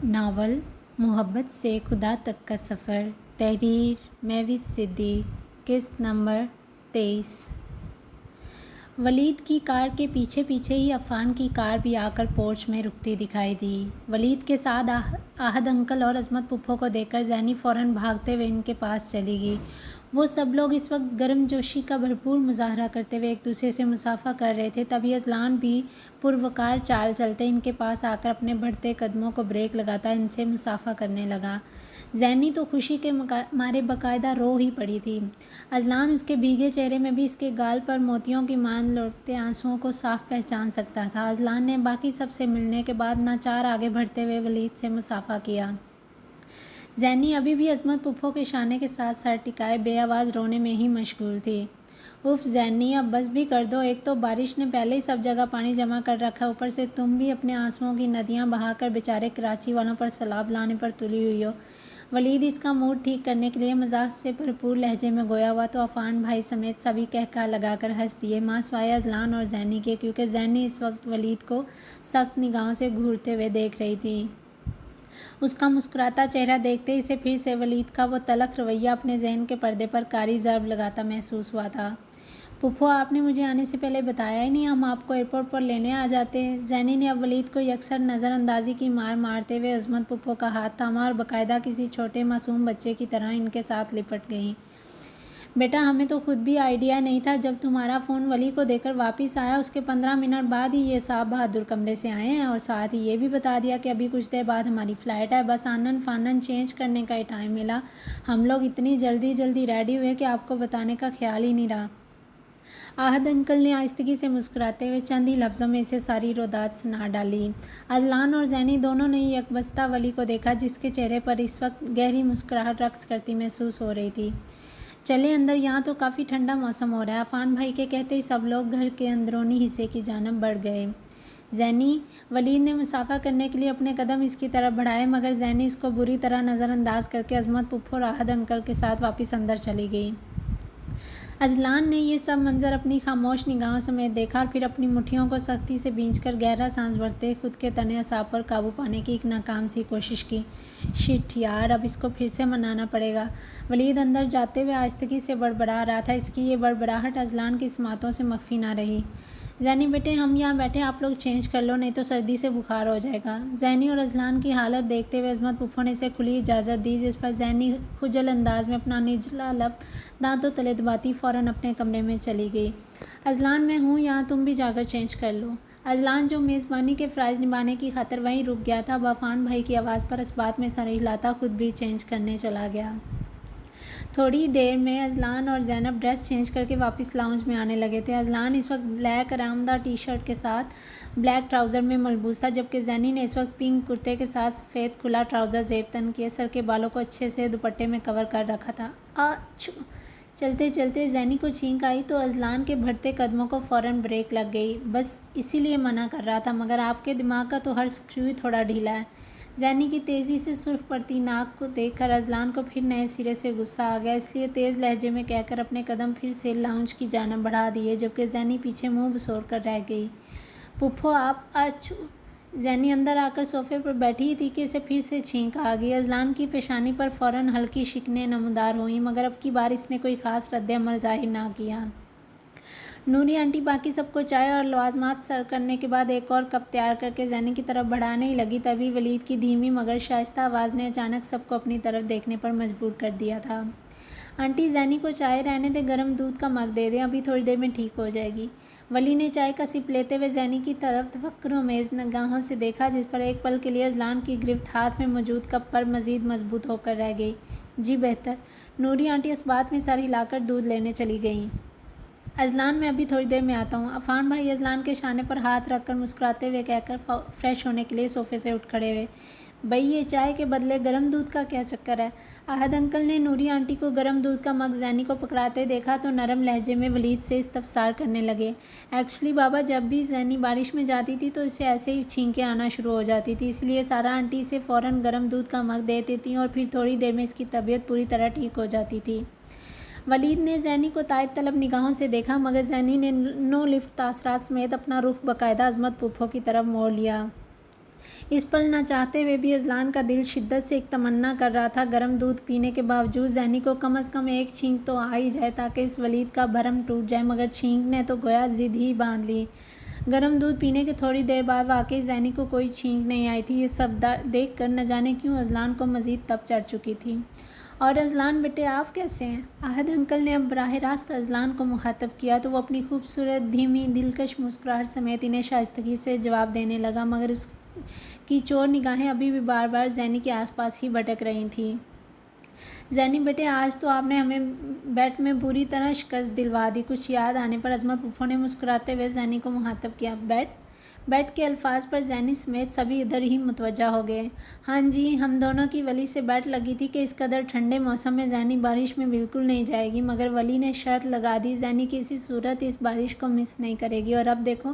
Novel محبت سے خدا تک کا سفر، تحریر مہوش صدیق، قسط نمبر 23۔ ولید کی کار کے پیچھے پیچھے ہی عفان کی کار بھی آ کر پورچ میں رکتی دکھائی دی۔ ولید کے ساتھ احد انکل اور عظمت پھپھو کو دیکھ کر زینی فوراً بھاگتے ہوئے ان کے پاس چلی گئی۔ وہ سب لوگ اس وقت گرم جوشی کا بھرپور مظاہرہ کرتے ہوئے ایک دوسرے سے مصافحہ کر رہے تھے، تبھی اذلان بھی پروقار چال چلتے ان کے پاس آ کر اپنے بڑھتے قدموں کو بریک لگاتا ان سے مصافحہ کرنے لگا۔ زینی تو خوشی کے مارے باقاعدہ رو ہی پڑی تھی۔ اذلان اس کے بھیگے چہرے میں بھی اس کے گال پر موتیوں کی مانند لڑکتے آنسوؤں کو صاف پہچان سکتا تھا۔ اذلان نے باقی سب سے ملنے کے بعد ناچار آگے بڑھتے ہوئے ولید سے مصافحہ کیا۔ زینی ابھی بھی عظمت پھپھو کے شانے کے ساتھ سر ٹکائے بے آواز رونے میں ہی مشغول تھی۔ اف زینی، اب بس بھی کر دو، ایک تو بارش نے پہلے ہی سب جگہ پانی جمع کر رکھا ہے، اوپر سے تم بھی اپنے آنسوؤں کی ندیاں بہا کر بیچارے کراچی والوں پر سیلاب لانے پر تلی ہوئی ہو۔ ولید اس کا موڈ ٹھیک کرنے کے لیے مزاح سے بھرپور لہجے میں گویا ہوا تو عفان بھائی سمیت سبھی قہقہہ لگا کر ہنس دیے، ماں سوائے اذلان اور زینی کے، کیونکہ زینی اس وقت ولید کو سخت نگاہوں سے گھورتے ہوئے دیکھ رہی تھی۔ اس کا مسکراتا چہرہ دیکھتے ہی اسے پھر سے ولید کا وہ تلخ رویہ اپنے ذہن کے پردے پر کاری ضرب لگاتا محسوس ہوا تھا۔ پھپھو، آپ نے مجھے آنے سے پہلے بتایا ہی نہیں، ہم آپ کو ایئرپورٹ پر لینے آ جاتے۔ زینی نے اب ولید کو یکسر نظر اندازی کی مار مارتے ہوئے عظمت پھپھو کا ہاتھ تھاما اور باقاعدہ کسی چھوٹے معصوم بچے کی طرح ان کے ساتھ لپٹ گئیں۔ بیٹا، ہمیں تو خود بھی آئیڈیا نہیں تھا، جب تمہارا فون ولی کو دے کر واپس آیا اس کے 15 منٹ بعد ہی یہ صاحب بہادر کمرے سے آئے ہیں، اور ساتھ ہی یہ بھی بتا دیا کہ ابھی کچھ دیر بعد ہماری فلائٹ ہے، بس آنن فانن چینج کرنے کا ہی ٹائم ملا، ہم لوگ اتنی جلدی ریڈی ہوئے کہ آپ کو بتانے کا خیال ہی نہیں رہا۔ احد انکل نے آہستگی سے مسکراتے ہوئے چند ہی لفظوں میں اسے ساری رودات سنا ڈالی۔ اذلان اور زینی دونوں نے یکبستہ ولی کو دیکھا، جس کے چہرے پر اس وقت گہری مسکراہٹ رقص کرتی محسوس ہو رہی تھی۔ چلیں اندر، یہاں تو کافی ٹھنڈا موسم ہو رہا ہے، عفان بھائی کے کہتے ہی سب لوگ گھر کے اندرونی حصے کی جانب بڑھ گئے۔ زینی، ولید نے مصافحہ کرنے کے لیے اپنے قدم اس کی طرف بڑھائے، مگر زینی اس کو بری طرح نظر انداز کر کے عظمت پھپھو اور احد انکل کے ساتھ واپس اندر چلی گئی۔ اذلان نے یہ سب منظر اپنی خاموش نگاہوں سمیت دیکھا اور پھر اپنی مٹھیوں کو سختی سے بھینچ کر گہرا سانس بھرتے خود کے تن اعصاب پر قابو پانے کی ایک ناکام سی کوشش کی۔ شٹ یار، اب اس کو پھر سے منانا پڑے گا۔ ولید اندر جاتے ہوئے آہستگی سے بڑبڑا رہا تھا، اس کی یہ بڑبڑاہٹ اذلان کی سماعتوں سے مخفی نہ رہی۔ زینی بیٹے، ہم یہاں بیٹھے، آپ لوگ چینج کر لو، نہیں تو سردی سے بخار ہو جائے گا۔ زینی اور اذلان کی حالت دیکھتے ہوئے عظمت پھپھو نے اسے کھلی اجازت دی، جس پر زینی خجل انداز میں اپنا نچلا لب دانتوں تلے دباتی فوراً اپنے کمرے میں چلی گئی۔ اذلان، میں ہوں یہاں، تم بھی جا کر چینج کر لو۔ اذلان، جو میزبانی کے فرائض نبھانے کی خاطر وہیں رک گیا تھا، اب عفان بھائی کی آواز پر اس بات میں سر ہلاتا خود بھی چینج کرنے چلا گیا۔ تھوڑی دیر میں اذلان اور زینب ڈریس چینج کر کے واپس لاؤنج میں آنے لگے تھے۔ اذلان اس وقت بلیک آرام دہ ٹی شرٹ کے ساتھ بلیک ٹراؤزر میں ملبوس تھا، جبکہ زینی نے اس وقت پنک کرتے کے ساتھ سفید کھلا ٹراؤزر زیب تن کیے سر کے بالوں کو اچھے سے دوپٹے میں کور کر رکھا تھا۔ آچو! چلتے چلتے زینی کو چھینک آئی تو اذلان کے بڑھتے قدموں کو فوراً بریک لگ گئی۔ بس اسی لیے منع کر رہا تھا، مگر آپ کے دماغ کا تو ہر اسکرو ہی تھوڑا ڈھیلا ہے۔ زینی کی تیزی سے سرخ پڑتی ناک کو دیکھ کر اذلان کو پھر نئے سرے سے غصہ آ گیا، اس لیے تیز لہجے میں کہہ کر اپنے قدم پھر سے لاؤنج کی جانب بڑھا دیے، جبکہ زینی پیچھے منہ بسور کر رہ گئی۔ پھپھو آپ، آچو! زینی اندر آ کر صوفے پر بیٹھی ہی تھی کہ اسے پھر سے چھینک آ گئی۔ اذلان کی پیشانی پر فوراً ہلکی شکنیں نمودار ہوئیں، مگر اب کی بار اس نے کوئی خاص رد عمل ظاہر نہ کیا۔ نوری آنٹی باقی سب کو چائے اور لوازمات سرو کرنے کے بعد ایک اور کپ تیار کر کے زینی کی طرف بڑھانے ہی لگی، تبھی ولید کی دھیمی مگر شائستہ آواز نے اچانک سب کو اپنی طرف دیکھنے پر مجبور کر دیا تھا۔ آنٹی، زینی کو چائے رہنے دیں، گرم دودھ کا مگ دے دیں، ابھی تھوڑی دیر میں ٹھیک ہو جائے گی۔ ولی نے چائے کا سپ لیتے ہوئے زینی کی طرف تفکرآمیز نگاہوں سے دیکھا، جس پر ایک پل کے لیے اذلان کی گرفت ہاتھ میں موجود کپ پر مزید مضبوط ہو کر رہ گئی۔ جی بہتر۔ نوری آنٹی اس بات میں سر ہلا کر دودھ لینے چلی گئیں۔ اذلان، میں ابھی تھوڑی دیر میں آتا ہوں۔ عفان بھائی اذلان کے شانے پر ہاتھ رکھ کر مسکراتے ہوئے کہہ کر فریش ہونے کے لیے صوفے سے اٹھ کھڑے ہوئے۔ بھئی، یہ چائے کے بدلے گرم دودھ کا کیا چکر ہے؟ احد انکل نے نوری آنٹی کو گرم دودھ کا مگ زینی کو پکڑاتے دیکھا تو نرم لہجے میں ولید سے استفسار کرنے لگے۔ ایکچولی بابا، جب بھی زینی بارش میں جاتی تھی تو اسے ایسے ہی چھینکیں آنا شروع ہو جاتی تھی، اس لیے سارا آنٹی اسے فوراً گرم دودھ کا مگ دے دیتی اور پھر تھوڑی دیر میں اس کی طبیعت پوری طرح ٹھیک ہو جاتی تھی۔ ولید نے زینی کو تائید طلب نگاہوں سے دیکھا، مگر زینی نے نو لفٹ تاثرات سمیت اپنا رخ باقاعدہ عظمت پھپھو کی طرف موڑ لیا۔ اس پل نہ چاہتے ہوئے بھی اذلان کا دل شدت سے ایک تمنا کر رہا تھا گرم دودھ پینے کے باوجود زینی کو کم از کم ایک چھینک تو آ ہی جائے تاکہ اس ولید کا بھرم ٹوٹ جائے، مگر چھینک نے تو گویا ضد ہی باندھ لی۔ گرم دودھ پینے کے تھوڑی دیر بعد واقعی زینی کو کوئی چھینک نہیں آئی تھی۔ یہ سب دیکھ کر نہ جانے کیوں اذلان کو مزید تپ چڑھ چکی تھی۔ اور اذلان بیٹے آپ کیسے ہیں؟ احد انکل نے اب براہ راست اذلان کو مخاطب کیا تو وہ اپنی خوبصورت دھیمی دلکش مسکراہٹ سمیت انہیں شائستگی سے جواب دینے لگا، مگر اس کی چور نگاہیں ابھی بھی بار بار زینی کے آس پاس ہی بھٹک رہی تھیں۔ زینی بیٹے آج تو آپ نے ہمیں بیٹ میں بری طرح شکست دلوا دی۔ کچھ یاد آنے پر عظمت پھپھو نے مسکراتے ہوئے زینی کو مخاطب کیا۔ بیٹ کے الفاظ پر زینی سمیت سبھی ادھر ہی متوجہ ہو گئے۔ ہاں جی، ہم دونوں کی ولی سے بیٹ لگی تھی کہ اس قدر ٹھنڈے موسم میں زینی بارش میں بالکل نہیں جائے گی، مگر ولی نے شرط لگا دی زینی کسی صورت اس بارش کو مس نہیں کرے گی، اور اب دیکھو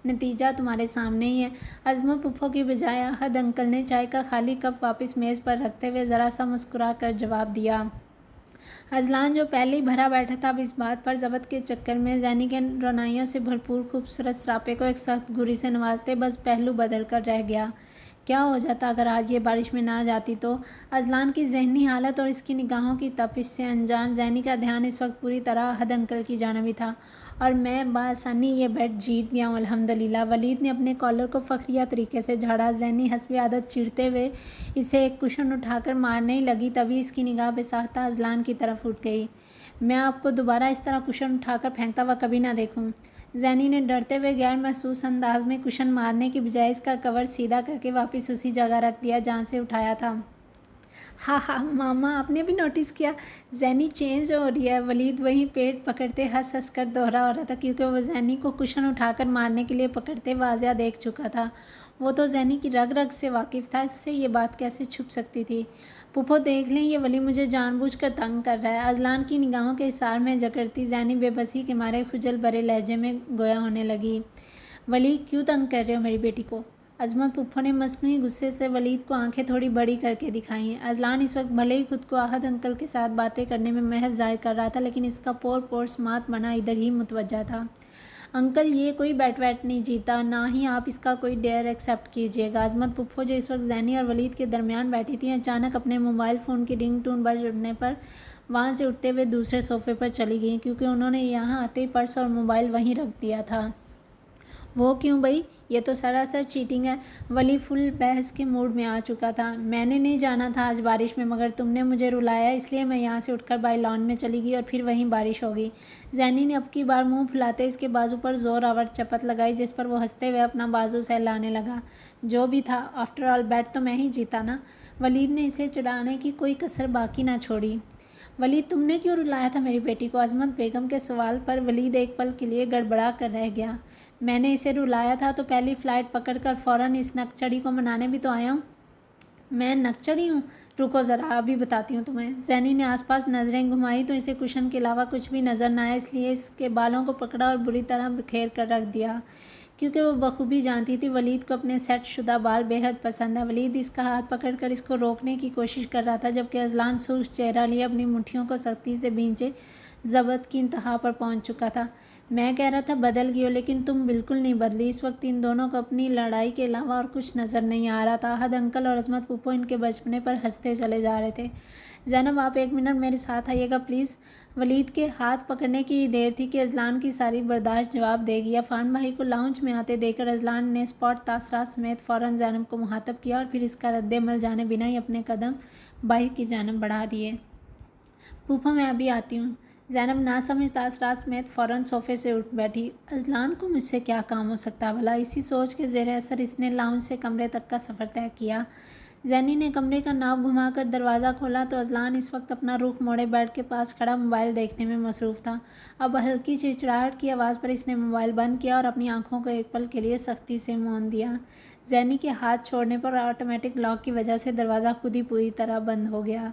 نتیجہ تمہارے سامنے ہی ہے۔ عظمت پھپھو کی بجائے احد انکل نے چائے کا خالی کپ واپس میز پر رکھتے ہوئے ذرا سا مسکرا کر جواب دیا۔ اذلان جو پہلے ہی بھرا بیٹھا تھا، اب اس بات پر ضبط کے چکر میں زینی کے رونائیوں سے بھرپور خوبصورت سراپے کو ایک سخت گھوری سے نوازتے بس پہلو بدل کر رہ گیا۔ کیا ہو جاتا اگر آج یہ بارش میں نہ جاتی تو؟ اذلان کی ذہنی حالت اور اس کی نگاہوں کی تپش سے انجان زینی کا دھیان اس وقت پوری طرح احد انکل کی جانب ہی تھا۔ اور میں بآسانی یہ بیٹ جیت گیا ہوں الحمدللہ۔ ولید نے اپنے کالر کو فخریہ طریقے سے جھاڑا۔ زینی حسب عادت چیرتے ہوئے اسے ایک کشن اٹھا کر مارنے ہی لگی، تبھی اس کی نگاہ بے ساختہ اذلان کی طرف اٹھ گئی۔ میں آپ کو دوبارہ اس طرح کشن اٹھا کر پھینکتا ہوا کبھی نہ دیکھوں۔ زینی نے ڈرتے ہوئے غیر محسوس انداز میں کشن مارنے کی بجائے اس کا کور سیدھا کر کے واپس اسی جگہ رکھ دیا جہاں سے اٹھایا تھا۔ ہاں ہاں ماما، آپ نے بھی نوٹس کیا زینی چینج ہو رہی ہے؟ ولید وہیں پیٹ پکڑتے ہنس ہنس کر دوہرا ہو رہا تھا، کیونکہ وہ زینی کو کشن اٹھا کر مارنے کے لیے پکڑتے واضح دیکھ چکا تھا۔ وہ تو زینی کی رگ رگ سے واقف تھا، اس سے یہ بات کیسے چھپ سکتی تھی؟ پھپھو دیکھ لیں، یہ ولی مجھے جان بوجھ کر تنگ کر رہا ہے۔ اذلان کی نگاہوں کے اثار میں جکڑتی زینی بے بسی کے مارے خجل بھرے لہجے میں گویا ہونے لگی۔ ولی کیوں تنگ کر رہے ہو میری بیٹی کو؟ عظمت پھپھو نے مصنوعی غصے سے ولید کو آنکھیں تھوڑی بڑی کر کے دکھائیں۔ اذلان اس وقت بھلے ہی خود کو احد انکل کے ساتھ باتیں کرنے میں محو ظاہر کر رہا تھا، لیکن اس کا پور پور سماعت بنا ادھر ہی متوجہ تھا۔ انکل یہ کوئی بیٹ ویٹ نہیں جیتا، نہ ہی آپ اس کا کوئی ڈیئر ایکسیپٹ کیجیے گا۔ عظمت پھپھو جو اس وقت زینی اور ولید کے درمیان بیٹھی تھیں، اچانک اپنے موبائل فون کی رنگ ٹون بج اٹھنے پر وہاں سے اٹھتے ہوئے دوسرے صوفے پر چلی گئیں، کیونکہ انہوں نے یہاں آتے ہی پرس اور موبائل وہیں رکھ دیا تھا۔ وہ کیوں بھائی؟ یہ تو سراسر چیٹنگ ہے۔ ولی فل بحث کے موڈ میں آ چکا تھا۔ میں نے نہیں جانا تھا آج بارش میں، مگر تم نے مجھے رلایا، اس لیے میں یہاں سے اٹھ کر بائی لان میں چلی گئی اور پھر وہیں بارش ہو گئی۔ زینی نے اب کی بار منہ پھلاتے اس کے بازو پر زور آور چپت لگائی، جس پر وہ ہنستے ہوئے اپنا بازو سہلانے لگا۔ جو بھی تھا، آفٹر آل بیٹ تو میں ہی جیتا نا۔ ولید نے اسے چڑھانے کی کوئی کسر باقی نہ چھوڑی۔ ولید تم نے کیوں رلایا تھا میری بیٹی کو؟ عظمت بیگم کے سوال پر ولید ایک پل کے لیے گڑبڑا کر رہ گیا۔ میں نے اسے رلایا تھا تو پہلی فلائٹ پکڑ کر فوراً اس نکچڑی کو منانے بھی تو آیا ہوں۔ میں نکچڑی ہوں؟ رکو ذرا، ابھی بتاتی ہوں تمہیں۔ زینی نے آس پاس نظریں گھمائی تو اسے کشن کے علاوہ کچھ بھی نظر نہ آیا، اس لیے اس کے بالوں کو پکڑا اور بری طرح بکھیر کر رکھ دیا، کیونکہ وہ بخوبی جانتی تھی ولید کو اپنے سیٹ شدہ بال بے حد پسند ہے۔ ولید اس کا ہاتھ پکڑ کر اس کو روکنے کی کوشش کر رہا تھا، جبکہ اذلان سرخ چہرہ لیے اپنی مٹھیوں کو سختی سے بھینچے ضبط کی انتہا پر پہنچ چکا تھا۔ میں کہہ رہا تھا بدل گئی ہو، لیکن تم بالکل نہیں بدلی۔ اس وقت ان دونوں کو اپنی لڑائی کے علاوہ اور کچھ نظر نہیں آ رہا تھا۔ احد انکل اور عظمت پھپھو ان کے بچپنے پر ہنستے چلے جا رہے تھے۔ زینب آپ ایک منٹ میرے ساتھ آئیے گا پلیز۔ ولید کے ہاتھ پکڑنے کی دیر تھی کہ اذلان کی ساری برداشت جواب دے گی۔ عفان بھائی کو لاؤنج میں آتے دیکھ کر اذلان نے اسپاٹ تاثرات سمیت فوراً زینب کو مخاطب کیا اور پھر اس کا رد عمل جانے بنا ہی اپنے قدم باہر کی جانب بڑھا دیے۔ پھوپھو میں ابھی آتی ہوں۔ زینب ناسمجھ تاثرات سمیت فوراً صوفے سے اٹھ بیٹھی۔ اذلان کو مجھ سے کیا کام ہو سکتا ہے بھلا؟ اسی سوچ کے زیر اثر اس نے لاؤنج سے کمرے تک کا سفر طے کیا۔ زینی نے کمرے کا ناف گھما کر دروازہ کھولا تو اذلان اس وقت اپنا رخ موڑے بیڈ کے پاس کھڑا موبائل دیکھنے میں مصروف تھا۔ اب ہلکی چڑچڑاہٹ کی آواز پر اس نے موبائل بند کیا اور اپنی آنکھوں کو ایک پل کے لیے سختی سے موند دیا۔ زینی کے ہاتھ چھوڑنے پر آٹومیٹک لاک کی وجہ سے دروازہ خود ہی پوری طرح بند ہو گیا۔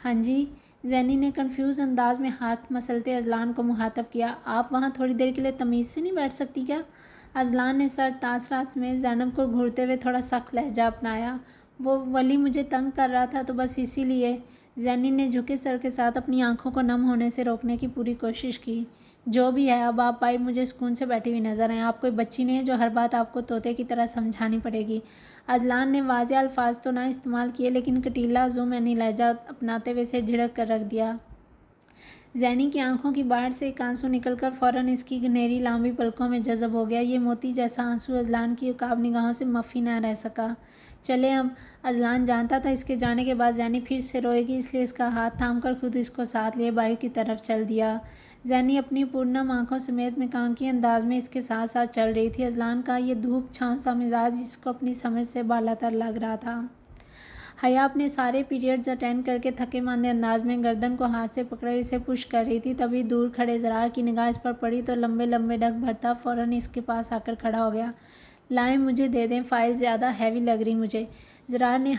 ہاں جی؟ زینی نے کنفیوز انداز میں ہاتھ مسلتے اذلان کو مخاطب کیا۔ آپ وہاں تھوڑی دیر کے لیے تمیز سے نہیں بیٹھ سکتی کیا؟ اذلان نے سر تاثرات سمیت زینب کو گھورتے ہوئے تھوڑا سخت لہجہ اپنایا۔ وہ ولی مجھے تنگ کر رہا تھا تو بس اسی لیے۔ زینی نے جھکے سر کے ساتھ اپنی آنکھوں کو نم ہونے سے روکنے کی پوری کوشش کی۔ جو بھی ہے اب آپ باہر مجھے سکون سے بیٹھی ہوئی نظر آئیں، آپ کوئی بچی نہیں ہے جو ہر بات آپ کو طوطے کی طرح سمجھانی پڑے گی۔ اذلان نے واضح الفاظ تو نہ استعمال کیے لیکن کٹیلا زومینی لہجہ اپناتے ہوئے اسے جھڑک کر رکھ دیا۔ زینی کی آنکھوں کی باہر سے ایک آنسو نکل کر فوراً اس کی گھنیری لامبی پلکوں میں جذب ہو گیا۔ یہ موتی جیسا آنسو اذلان کی عقاب نگاہوں سے مخفی نہ رہ سکا۔ چلے اب۔ اذلان جانتا تھا اس کے جانے کے بعد زینی پھر سے روئے گی، اس لیے اس کا ہاتھ تھام کر خود اس کو ساتھ لیے باہر کی طرف چل دیا۔ زینی اپنی پورنم آنکھوں سمیت مکانکی انداز میں اس کے ساتھ ساتھ چل رہی تھی۔ اذلان کا یہ دھوپ چھاؤں سا مزاج اس کو اپنی سمجھ سے بالاتر لگ رہا تھا۔ حیا اپنے سارے پیریڈز اٹینڈ کر کے تھکے ماندے انداز میں گردن کو ہاتھ سے پکڑے اسے پش کر رہی تھی، تبھی دور کھڑے زرار کی نگاہ اس پر پڑی تو لمبے لمبے ڈگ بھرتا فوراً اس کے پاس آ کر کھڑا ہو گیا۔ لائیں مجھے دے دیں، فائل زیادہ ہیوی لگ رہی مجھے۔ زرار نے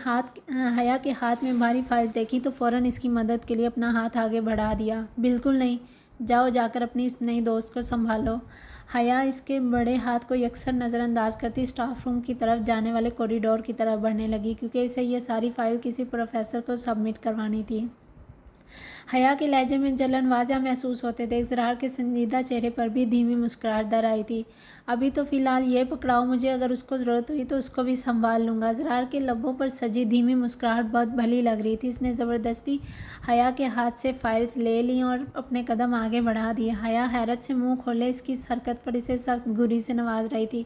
حیا کے ہاتھ میں بھاری فائلز دیکھی تو فوراً اس کی مدد کے لیے اپنا ہاتھ آگے بڑھا دیا۔ بالکل نہیں، جاؤ جا کر اپنی اس نئی دوست کو سنبھالو۔ حیا اس کے بڑے ہاتھ کو یکسر نظر انداز کرتی اسٹاف روم کی طرف جانے والے کوریڈور کی طرف بڑھنے لگی، کیونکہ اسے یہ ساری فائل کسی پروفیسر کو سبمٹ کروانی تھی۔ حیا کے لہجے میں جلن واضح محسوس ہوتے تھے، زرار کے سنجیدہ چہرے پر بھی دھیمی مسکراہٹ در آئی تھی۔ ابھی تو فی الحال یہ پکڑاؤ مجھے، اگر اس کو ضرورت ہوئی تو اس کو بھی سنبھال لوں گا۔ زرار کے لبوں پر سجی دھیمی مسکراہٹ بہت بھلی لگ رہی تھی۔ اس نے زبردستی حیا کے ہاتھ سے فائلز لے لیں اور اپنے قدم آگے بڑھا دیے۔ حیا حیرت سے منہ کھولے اس کی اس حرکت پر اسے سخت گھوری سے نواز رہی تھی۔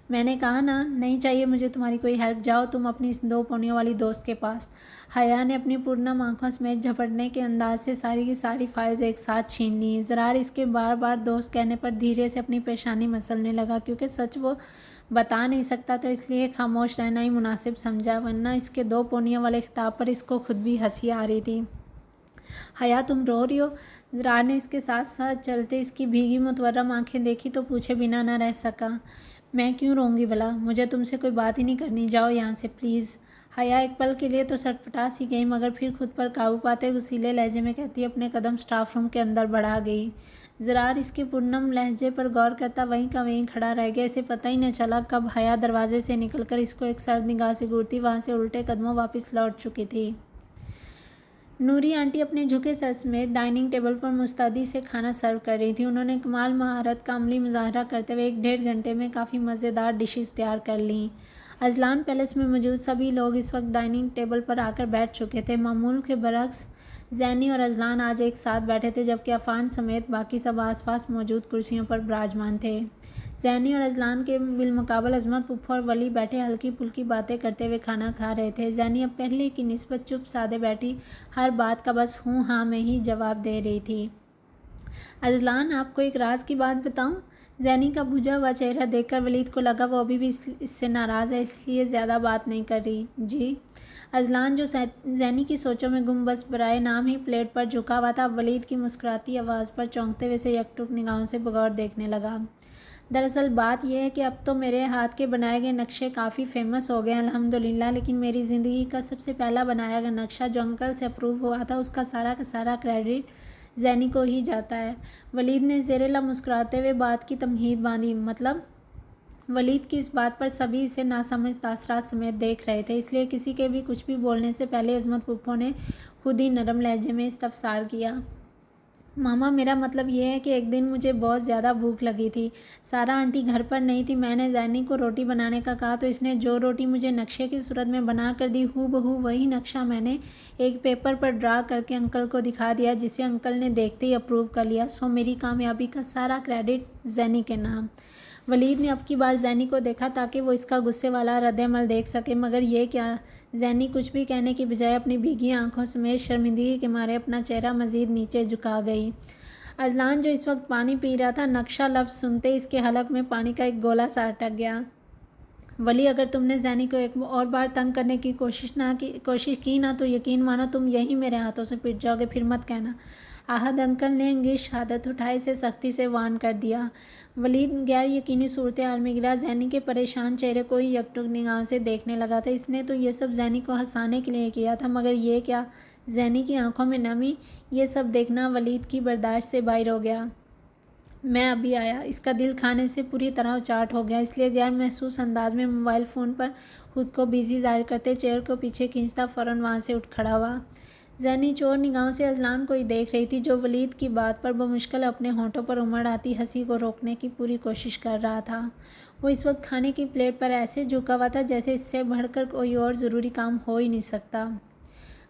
میں نے کہا نا، نہیں چاہیے مجھے تمہاری کوئی ہیلپ، جاؤ تم اپنی اس 2 پونیوں والی دوست کے پاس۔ حیا نے اپنی پورنم آنکھوں سمیت جھپٹنے کے انداز سے ساری کی ساری فائلز ایک ساتھ چھین لیں۔ زرار اس کے بار بار دوست کہنے پر دھیرے سے اپنی پیشانی مسلنے لگا، کیونکہ سچ وہ بتا نہیں سکتا تھا، اس لیے خاموش رہنا ہی مناسب سمجھا، ورنہ اس کے 2 پونیوں والے خطاب پر اس کو خود بھی ہنسی آ رہی تھی۔ حیا تم رو رہی ہو؟ زرار نے اس کے ساتھ ساتھ چلتے اس کی بھیگی متورم آنکھیں دیکھی تو پوچھے بنا نہ رہ سکا۔ میں کیوں روں گی بھلا؟ مجھے تم سے کوئی بات ہی نہیں کرنی، جاؤ یہاں سے پلیز۔ حیا ایک پل کے لیے تو سٹپٹا سی گئی، مگر پھر خود پر قابو پاتے غصیلے لہجے میں کہتی اپنے قدم اسٹاف روم کے اندر بڑھا گئی۔ زرار اس کے پرنم لہجے پر غور کرتا وہیں کا وہیں کھڑا رہ گیا۔ اسے پتہ ہی نہ چلا کب حیا دروازے سے نکل کر اس کو ایک سرد نگاہ سے گھورتی وہاں سے الٹے قدموں واپس لوٹ چکی تھی۔ نوری آنٹی اپنے جھکے سر سمیت ڈائننگ ٹیبل پر مستعدی سے کھانا سرو کر رہی تھیں۔ انہوں نے کمال مہارت کا عملی مظاہرہ کرتے ہوئے 1 ڈیڑھ گھنٹے میں کافی مزیدار ڈشز تیار کر لیں۔ اذلان پیلس میں موجود سبھی لوگ اس وقت ڈائننگ ٹیبل پر آ کر بیٹھ چکے تھے۔ معمول کے برعکس زینی اور اذلان آج ایک ساتھ بیٹھے تھے، جبکہ عفان سمیت باقی سب آس پاس موجود کرسیوں پر براجمان تھے۔ زینی اور اذلان کے بالمقابل عظمت پھپھو اور ولی بیٹھے ہلکی پھلکی باتیں کرتے ہوئے کھانا کھا رہے تھے۔ زینی اب پہلے کی نسبت چپ سادے بیٹھی ہر بات کا بس ہوں ہاں میں ہی جواب دے رہی تھی۔ اذلان آپ کو ایک راز کی بات بتاؤں؟ زینی کا بجھا ہوا چہرہ دیکھ کر ولید کو لگا وہ ابھی بھی اس سے ناراض ہے، اس لیے زیادہ بات نہیں کر رہی۔ جی؟ اذلان جو زینی کی سوچوں میں گم بس برائے نام ہی پلیٹ پر جھکا ہوا تھا، اب ولید کی مسکراتی آواز پر چونکتے ہوئے اسے یکٹک نگاہوں سے بغور دیکھنے لگا۔ دراصل بات یہ ہے کہ اب تو میرے ہاتھ کے بنائے گئے نقشے کافی فیمس ہو گئے ہیں الحمدللہ، لیکن میری زندگی کا سب سے پہلا بنایا گیا نقشہ جو انکل سے اپروو ہوا تھا، اس کا سارا کریڈٹ زینی کو ہی جاتا ہے۔ ولید نے زیر لب مسکراتے ہوئے بات کی تمہید باندھی۔ مطلب؟ ولید کی اس بات پر سبھی اسے ناسمجھ تاثرات سمیت دیکھ رہے تھے، اس لیے کسی کے بھی کچھ بھی بولنے سے پہلے عظمت پھپھو نے خود ہی نرم لہجے میں استفسار کیا۔ ماما میرا مطلب یہ ہے کہ ایک دن مجھے بہت زیادہ بھوک لگی تھی، سارا آنٹی گھر پر نہیں تھی، میں نے زینی کو روٹی بنانے کا کہا تو اس نے جو روٹی مجھے نقشے کی صورت میں بنا کر دی ہو بہو وہی نقشہ میں نے ایک پیپر پر ڈرا کر کے انکل کو دکھا دیا، جسے انکل نے دیکھتے ہی اپروو کر لیا، سو میری کامیابی کا سارا کریڈٹ زینی کے نام۔ ولید نے اب کی بار زینی کو دیکھا تاکہ وہ اس کا غصے والا رد عمل دیکھ سکے، مگر یہ کیا؟ زینی کچھ بھی کہنے کی بجائے اپنی بھیگی آنکھوں سمیت شرمندگی کے مارے اپنا چہرہ مزید نیچے جھکا گئی۔ اذلان جو اس وقت پانی پی رہا تھا، نقشہ لفظ سنتے ہی اس کے حلق میں پانی کا ایک گولا سا اٹک گیا۔ ولی اگر تم نے زینی کو ایک اور بار تنگ کرنے کی کوشش کی نا تو یقین مانو تم یہی میرے ہاتھوں سے پٹ جاؤ گے، پھر مت کہنا۔ احد انکل نے انگیز شہادت اٹھائے اسے سختی سے وارن کر دیا۔ ولید غیر یقینی صورتحال میں گرا زینی کے پریشان چہرے کو ہی یکٹک نگاہوں سے دیکھنے لگا تھا۔ اس نے تو یہ سب زینی کو ہنسانے کے لیے کیا تھا، مگر یہ کیا؟ زینی کی آنکھوں میں نمی، یہ سب دیکھنا ولید کی برداشت سے باہر ہو گیا۔ میں ابھی آیا۔ اس کا دل کھانے سے پوری طرح اچاٹ ہو گیا، اس لیے غیر محسوس انداز میں موبائل فون پر خود کو بیزی ظاہر کرتے چیئر کو پیچھے کھینچتا فوراً وہاں سے اٹھ کھڑا ہوا۔ زینی چور نگاہوں سے اذلان کو ہی دیکھ رہی تھی، جو ولید کی بات پر بمشکل اپنے ہونٹوں پر امڑ آتی ہنسی کو روکنے کی پوری کوشش کر رہا تھا۔ وہ اس وقت کھانے کی پلیٹ پر ایسے جھکا ہوا تھا جیسے اس سے بڑھ کر کوئی اور ضروری کام ہو ہی نہیں سکتا۔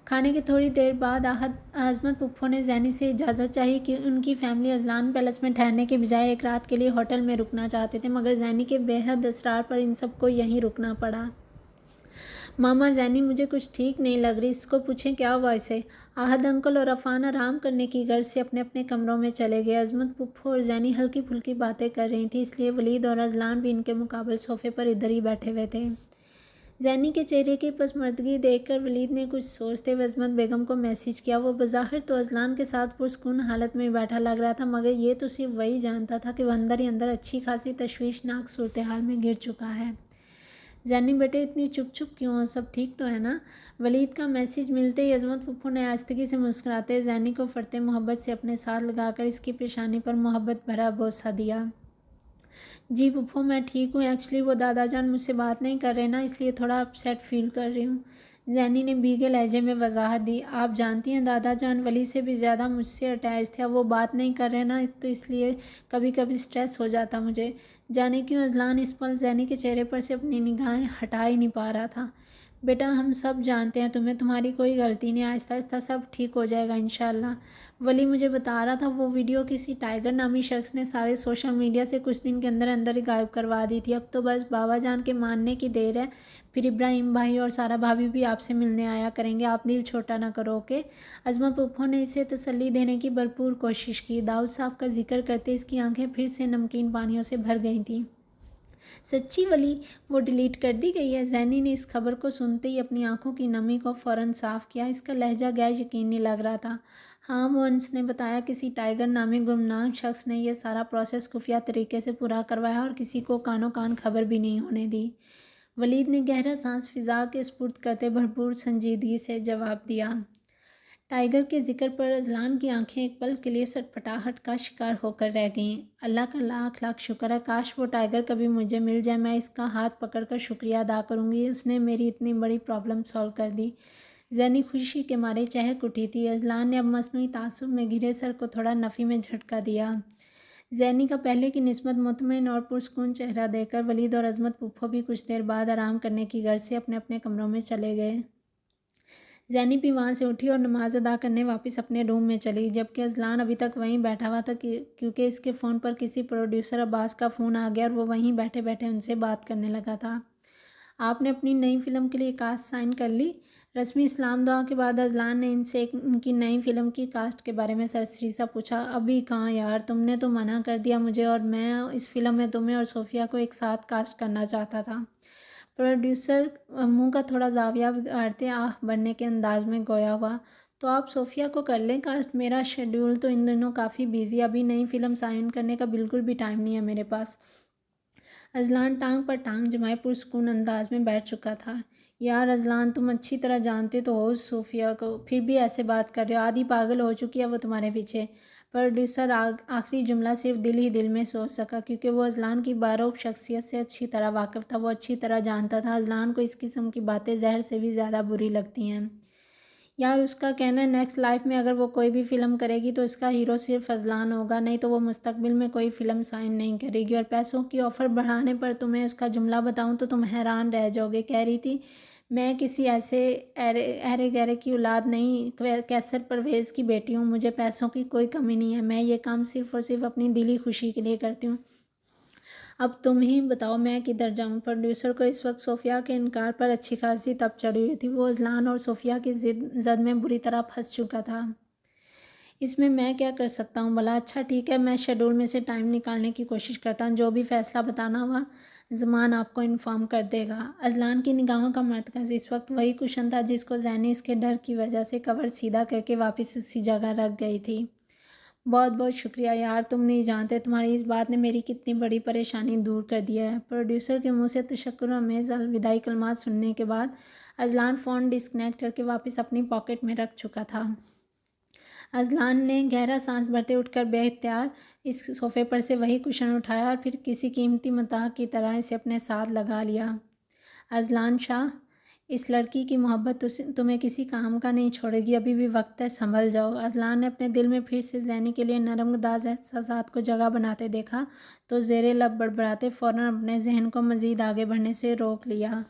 کھانے کے تھوڑی دیر بعد عظمت پھپھو نے زینی سے اجازت چاہی کہ ان کی فیملی اذلان پیلس میں ٹھہرنے کے بجائے ایک رات کے لیے ہوٹل میں رکنا چاہتے تھے، مگر زینی کے بے حد اصرار پر ان سب کو یہیں رکنا پڑا۔ ماما زینی مجھے کچھ ٹھیک نہیں لگ رہی، اس کو پوچھیں کیا ہوا اسے۔ احد انکل اور عفان آرام کرنے کی غرض سے اپنے اپنے کمروں میں چلے گئے۔ عظمت پھپھو اور زینی ہلکی پھلکی باتیں کر رہی تھیں، اس لیے ولید اور اذلان بھی ان کے مقابل صوفے پر ادھر ہی بیٹھے ہوئے تھے۔ زینی کے چہرے کی پسماندگی دیکھ کر ولید نے کچھ سوچتے ہوئے عظمت بیگم کو میسج کیا۔ وہ بظاہر تو اذلان کے ساتھ پرسکون حالت میں بیٹھا لگ رہا تھا، مگر یہ تو صرف وہی جانتا تھا کہ وہ اندر ہی اندر اچھی خاصی تشویشناک صورتحال میں گر چکا ہے۔ زینی بیٹے اتنی چپ چپ کیوں ہو، سب ٹھیک تو ہے نا؟ ولید کا میسج ملتے ہی عظمت پھپھو نے آہستگی سے مسکراتے زینی کو فرتے محبت سے اپنے ساتھ لگا کر اس کی پیشانی پر محبت بھرا بوسہ دیا۔ جی پھپھو میں ٹھیک ہوں، ایکچولی وہ دادا جان مجھ سے بات نہیں کر رہے نا، اس لیے تھوڑا اپسیٹ فیل کر رہی ہوں۔ زینی نے بھیگے لہجے میں وضاحت دی۔ آپ جانتی ہیں دادا جان ولی سے بھی زیادہ مجھ سے اٹیچ تھے، اب وہ بات نہیں کر رہے نا تو اس لیے کبھی کبھی سٹریس ہو جاتا مجھے۔ جانے کیوں اذلان اس پل زینی کے چہرے پر سے اپنی نگاہیں ہٹا ہی نہیں پا رہا تھا۔ بیٹا ہم سب جانتے ہیں تمہاری کوئی غلطی نہیں، آہستہ آہستہ سب ٹھیک ہو جائے گا انشاءاللہ۔ ولی مجھے بتا رہا تھا وہ ویڈیو کسی ٹائیگر نامی شخص نے سارے سوشل میڈیا سے کچھ دن کے اندر اندر ہی غائب کروا دی تھی، اب تو بس بابا جان کے ماننے کی دیر ہے، پھر ابراہیم بھائی اور سارا بھابھی بھی آپ سے ملنے آیا کریں گے، آپ دل چھوٹا نہ کرو اوکے۔ عظمت پھپھو نے اسے تسلی دینے کی بھرپور کوشش کی۔ داؤد صاحب کا ذکر کرتے اس کی آنکھیں پھر سے نمکین پانیوں سے بھر گئی تھیں۔ سچی ولی وہ ڈیلیٹ کر دی گئی ہے؟ زینی نے اس خبر کو سنتے ہی اپنی آنکھوں کی نمی کو فوراً صاف کیا، اس کا لہجہ غیر یقینی لگ رہا تھا۔ ہاں وہ انس نے بتایا کسی ٹائیگر نامی گمنام شخص نے یہ سارا پروسیس خفیہ طریقے سے پورا کروایا اور کسی کو کانوں کان خبر بھی نہیں ہونے دی۔ ولید نے گہرا سانس فضا کے سپرد کرتے بھرپور سنجیدگی سے جواب دیا۔ ٹائیگر کے ذکر پر اذلان کی آنکھیں ایک پل کے لیے سٹپٹاہٹ کا شکار ہو کر رہ گئیں۔ اللہ کا لاکھ لاکھ شکر ہے، کاش وہ ٹائیگر کبھی مجھے مل جائے، میں اس کا ہاتھ پکڑ کر شکریہ ادا کروں گی، اس نے میری اتنی بڑی پرابلم سالو کر دی۔ زینی خوشی کے مارے چہک اٹھی تھی۔ اذلان نے اب مصنوعی تعصب میں گھرے سر کو تھوڑا نفی میں جھٹکا دیا۔ زینی کا پہلے کی نسبت مطمئن اور پرسکون چہرہ دیکھ کر ولید اور عظمت پھپھو بھی کچھ دیر بعد آرام کرنے کی غرض سے اپنے اپنے کمروں میں چلے گئے۔ زینی بھی وہاں سے اٹھی اور نماز ادا کرنے واپس اپنے روم میں چلی، جبکہ اذلان ابھی تک وہیں بیٹھا ہوا تھا کیونکہ اس کے فون پر کسی پروڈیوسر عباس کا فون آ گیا اور وہ وہیں بیٹھے بیٹھے ان سے بات کرنے لگا تھا۔ آپ نے اپنی نئی فلم کے لیے کاسٹ سائن کر لی؟ رسمی اسلام دعا کے بعد اذلان نے ان سے ان کی نئی فلم کی کاسٹ کے بارے میں سرسری سا پوچھا۔ ابھی کہاں یار، تم نے تو منع کر دیا مجھے، اور میں اس فلم میں تمہیں اور صوفیہ کو ایک ساتھ کاسٹ کرنا چاہتا تھا۔ پروڈیوسر منہ کا تھوڑا زاویہ بگاڑتے آہ بھرنے کے انداز میں گویا ہوا۔ تو آپ صوفیہ کو کر لیں کاسٹ، میرا شیڈیول تو ان دنوں کافی بیزی ہے، ابھی نئی فلم سائن کرنے کا بالکل بھی ٹائم نہیں ہے میرے پاس۔ اذلان ٹانگ پر ٹانگ جمائے پرسکون انداز میں بیٹھ چکا تھا۔ یار اذلان تم اچھی طرح جانتے تو ہو صوفیہ کو، پھر بھی ایسے بات کر رہے ہو، آدھی پاگل ہو چکی ہے وہ تمہارے پیچھے۔ پروڈیوسر آخری جملہ صرف دل ہی دل میں سوچ سکا، کیونکہ وہ اذلان کی باروب شخصیت سے اچھی طرح واقف تھا۔ وہ اچھی طرح جانتا تھا اذلان کو اس قسم کی باتیں زہر سے بھی زیادہ بری لگتی ہیں۔ یار اس کا کہنا ہے نیکسٹ لائف میں اگر وہ کوئی بھی فلم کرے گی تو اس کا ہیرو صرف اذلان ہوگا، نہیں تو وہ مستقبل میں کوئی فلم سائن نہیں کرے گی۔ اور پیسوں کی آفر بڑھانے پر تمہیں اس کا جملہ بتاؤں تو تم حیران رہ جاؤ گے۔ کہہ رہی تھی میں کسی ایسے ایرے گیرے کی اولاد نہیں، کیسر پرویز کی بیٹی ہوں، مجھے پیسوں کی کوئی کمی نہیں ہے، میں یہ کام صرف اور صرف اپنی دلی خوشی کے لیے کرتی ہوں۔ اب تم ہی بتاؤ میں کدھر جاؤں؟ پروڈیوسر کو اس وقت صوفیہ کے انکار پر اچھی خاصی تپ چڑھی ہوئی تھی۔ وہ اذلان اور صوفیہ کی زد میں بری طرح پھنس چکا تھا۔ اس میں کیا کر سکتا ہوں بھلا؟ اچھا ٹھیک ہے، میں شیڈول میں سے ٹائم نکالنے کی کوشش کرتا ہوں، جو بھی فیصلہ بتانا ہوا زمان آپ کو انفارم کر دے گا۔ اذلان کی نگاہوں کا مرکز اس وقت وہی کشن تھا جس کو زینی اس کے ڈر کی وجہ سے کور سیدھا کر کے واپس اسی جگہ رکھ گئی تھی۔ بہت بہت شکریہ یار، تم نہیں جانتے تمہاری اس بات نے میری کتنی بڑی پریشانی دور کر دیا ہے۔ پروڈیوسر کے منہ سے تشکر آمیز الوداعی کلمات سننے کے بعد اذلان فون ڈسکنیکٹ کر کے واپس اپنی پاکٹ میں رکھ چکا تھا۔ اذلان نے گہرا سانس بھرتے اٹھ کر بے اختیار اس صوفے پر سے وہی کشن اٹھایا اور پھر کسی قیمتی متاع کی طرح اسے اپنے ساتھ لگا لیا۔ اذلان شاہ اس لڑکی کی محبت تمہیں کسی کام کا نہیں چھوڑے گی، ابھی بھی وقت ہے، سنبھل جاؤ۔ اذلان نے اپنے دل میں پھر سے زینی کے لیے نرم گداز احساسات کو جگہ بناتے دیکھا تو زیر لب بڑبڑاتے فوراً اپنے ذہن کو مزید آگے بڑھنے سے روک لیا۔